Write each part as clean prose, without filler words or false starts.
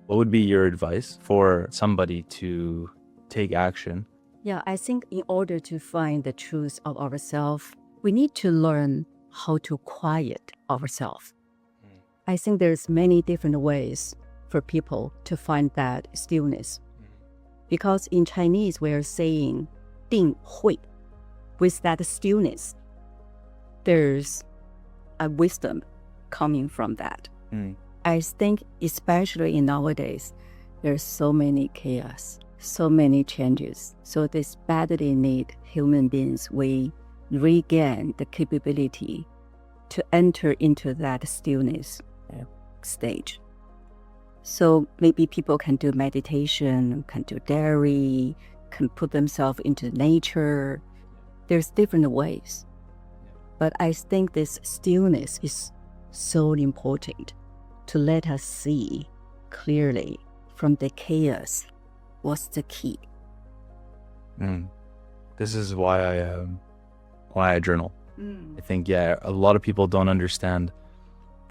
What would be your advice for somebody to take action? Yeah, I think in order to find the truth of ourselves, we need to learn how to quiet ourselves. I think there's many different ways for people to find that stillness. Because in Chinese, we are saying 定慧. With that stillness, there's a wisdom coming from that. I think especially in nowadays, there's so many chaos, so many changes. So this badly need human beings, we regain the capability to enter into that stillness stage. So maybe people can do meditation, can do diary, can put themselves into nature. There's different ways. But I think this stillness is so important to let us see clearly from the chaos what's the key. This is why I journal. I think, a lot of people don't understand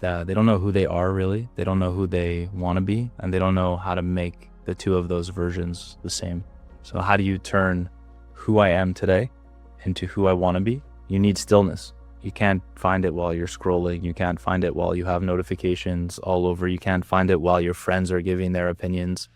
that they don't know who they are really. They don't know who they want to be, and they don't know how to make the two of those versions the same. So how do you turn who I am today into who I want to be? You need stillness. You can't find it while you're scrolling. You can't find it while you have notifications all over. You can't find it while your friends are giving their opinions.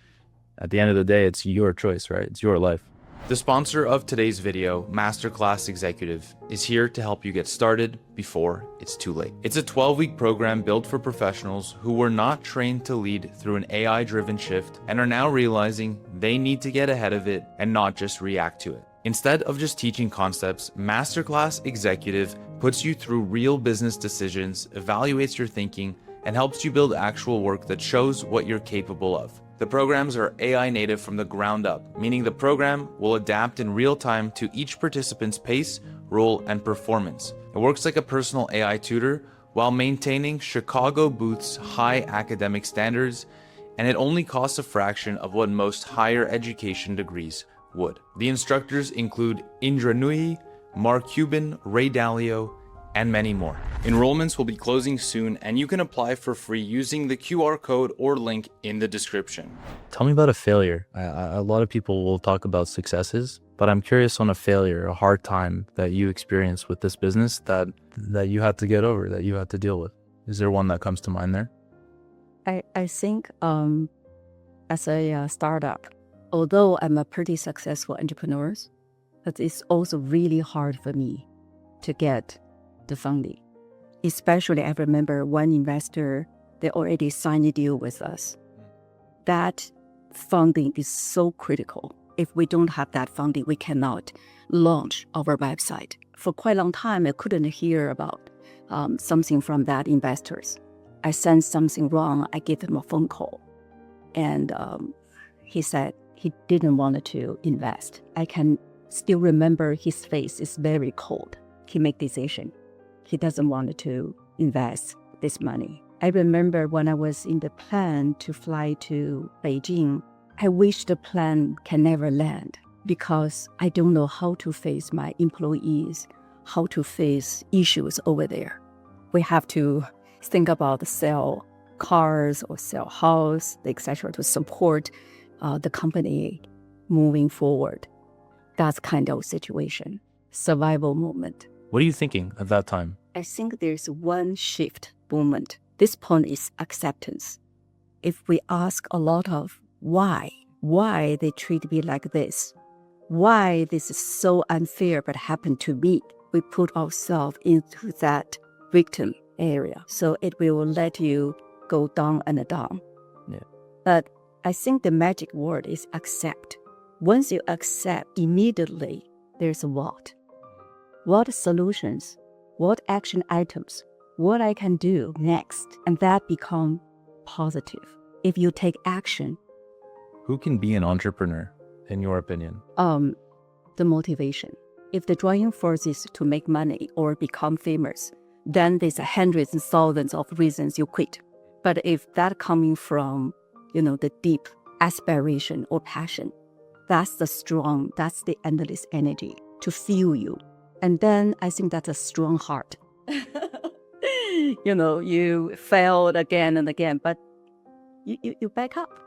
At the end of the day, it's your choice, right? It's your life. The sponsor of today's video, Masterclass Executive, is here to help you get started before it's too late. It's a 12-week program built for professionals who were not trained to lead through an AI-driven shift and are now realizing they need to get ahead of it and not just react to it. Instead of just teaching concepts, Masterclass Executive puts you through real business decisions, evaluates your thinking, and helps you build actual work that shows what you're capable of. The programs are AI native from the ground up, meaning the program will adapt in real time to each participant's pace, role, and performance. It works like a personal AI tutor while maintaining Chicago Booth's high academic standards, and it only costs a fraction of what most higher education degrees would. The instructors include Indra Nui, Mark Cuban, Ray Dalio, and many more. Enrollments will be closing soon, and you can apply for free using the QR code or link in the description. Tell me about a failure. A lot of people will talk about successes, but I'm curious on a failure, a hard time that you experienced with this business that you had to get over, that you had to deal with. Is there one that comes to mind there? I think as a startup, although I'm a pretty successful entrepreneur, but it's also really hard for me to get the funding. Especially I remember one investor, they already signed a deal with us. That funding is so critical. If we don't have that funding, we cannot launch our website. For quite a long time, I couldn't hear about something from that investors. I sensed something wrong. I gave him a phone call. And he said he didn't want to invest. I can still remember his face is very cold. He made decision. He doesn't want to invest this money. I remember when I was in the plane to fly to Beijing, I wish the plane can never land because I don't know how to face my employees, how to face issues over there. We have to think about sell cars or sell house, etc. to support the company moving forward. That's kind of situation, survival moment. What are you thinking at that time? I think there's one shift moment. This point is acceptance. If we ask a lot of why they treat me like this, why this is so unfair but happened to me, we put ourselves into that victim area. So it will let you go down and down. Yeah. But I think the magic word is accept. Once you accept, immediately there's a what. What solutions, what action items, what I can do next, and that become positive. If you take action. Who can be an entrepreneur, in your opinion? The motivation. If the driving force is to make money or become famous, then there's hundreds and thousands of reasons you quit. But if that coming from, the deep aspiration or passion, that's the endless energy to fuel you. And then I think that's a strong heart. You failed again and again, but you back up.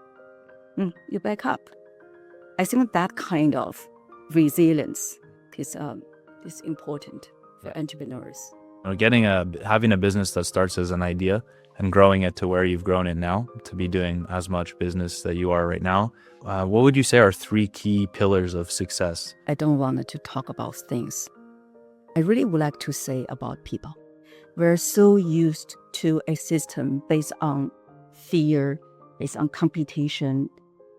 you back up. I think that kind of resilience is important for entrepreneurs. Having a business that starts as an idea and growing it to where you've grown it now, to be doing as much business that you are right now. What would you say are 3 key pillars of success? I don't want to talk about things. I really would like to say about people. We're so used to a system based on fear, based on competition,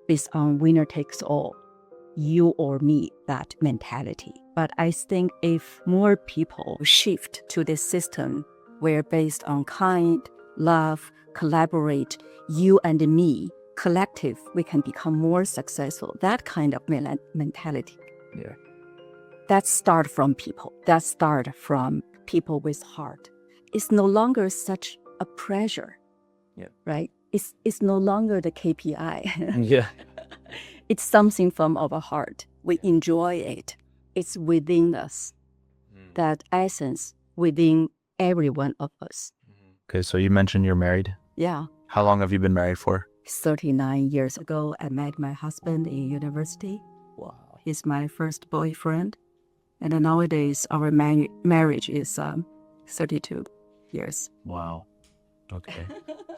based on winner takes all, you or me, that mentality. But I think if more people shift to this system where based on kind, love, collaborate, you and me, collective, we can become more successful. That kind of mentality. Yeah. That start from people. That start from people with heart. It's no longer such a pressure. Yeah. Right? It's no longer the KPI. Yeah. It's something from our heart. We enjoy it. It's within us. That essence within every one of us. Okay, so you mentioned you're married. Yeah. How long have you been married for? 39 years ago, I met my husband in university. Wow. He's my first boyfriend. And nowadays, our marriage is 32 years. Wow. Okay.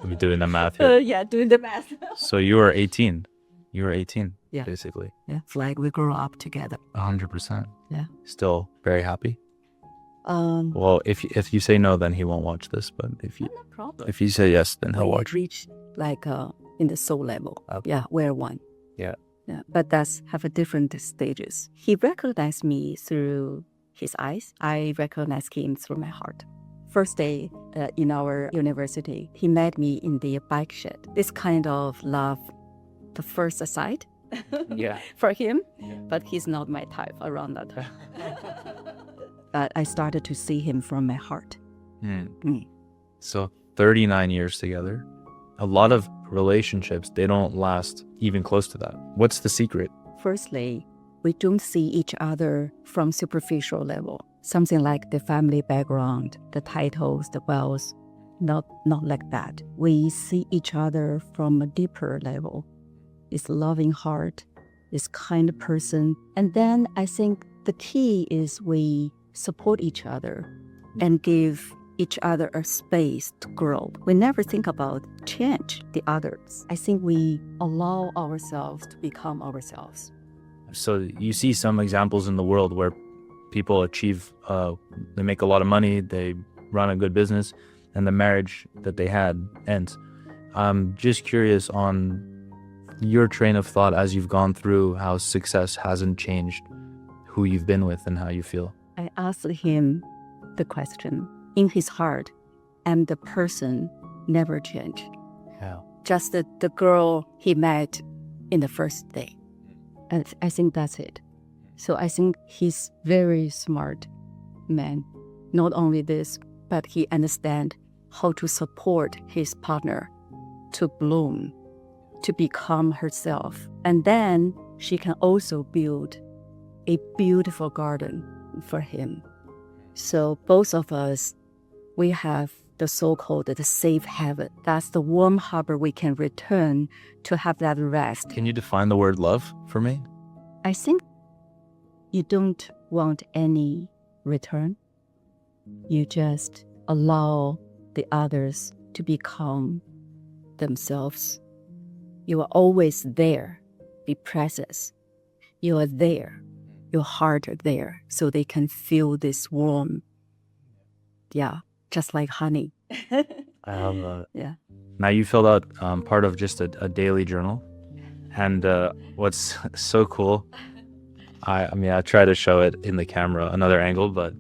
We're doing the math here. Yeah, doing the math. So you were 18. Yeah. Basically. Yeah, it's like we grew up together. 100%. Yeah. Still very happy? Well, if you say no, then he won't watch this. But no problem. if you say yes, then he'll watch. Reach like in the soul level. Okay. Yeah, we're one. Yeah. Yeah, but that's have a different stages. He recognized me through his eyes. I recognized him through my heart. First day in our university, he met me in the bike shed. This kind of love, the first sight. Yeah. For him, Yeah. but he's not my type around that. But I started to see him from my heart. So 39 years together. A lot of relationships, they don't last even close to that. What's the secret? Firstly, we don't see each other from superficial level. Something like the family background, the titles, the wealth, not like that. We see each other from a deeper level. It's loving heart, it's kind person. And then I think the key is we support each other and give each other a space to grow. We never think about change the others. I think we allow ourselves to become ourselves. So you see some examples in the world where people achieve, they make a lot of money, they run a good business, and the marriage that they had ends. I'm just curious on your train of thought as you've gone through how success hasn't changed who you've been with and how you feel. I asked him the question. In his heart, and the person never changed. Yeah. Just the girl he met in the first day. And I think that's it. So I think he's very smart man. Not only this, but he understands how to support his partner to bloom, to become herself. And then she can also build a beautiful garden for him. So both of us, we have the so-called the safe haven. That's the warm harbor we can return to have that rest. Can you define the word love for me? I think you don't want any return. You just allow the others to become themselves. You are always there, be present. You are there, your heart are there, so they can feel this warm, just like honey. I love that. Yeah. Now you filled out part of just a daily journal. And what's so cool, I mean, I try to show it in the camera, another angle, but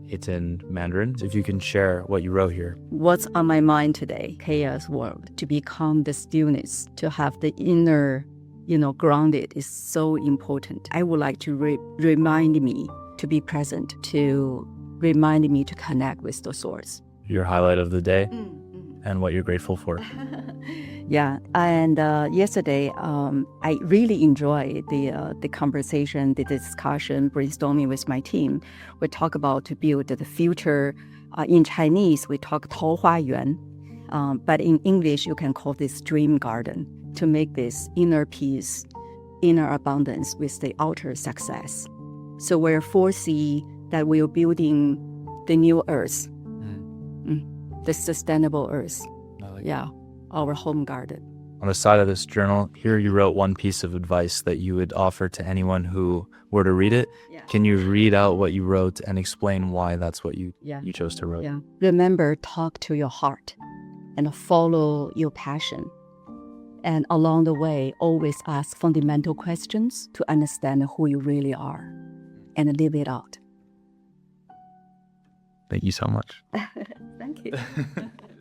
it's in Mandarin. If you can share what you wrote here. What's on my mind today? Chaos world. To become the stillness, to have the inner, grounded is so important. I would like to remind me to be present, to remind me to connect with the source. Your highlight of the day and what you're grateful for. Yeah, and yesterday I really enjoyed the conversation, the discussion, brainstorming with my team. We talk about to build the future. In Chinese, we talk 桃花源, but in English, you can call this dream garden. to make this inner peace, inner abundance with the outer success. So we're foresee that we're building the new earth, the sustainable earth. Our home garden. On the side of this journal, here you wrote one piece of advice that you would offer to anyone who were to read it. Can you read out what you wrote and explain why that's what you chose to write? Remember, talk to your heart and follow your passion. And along the way, always ask fundamental questions to understand who you really are and live it out. Thank you so much. Thank you.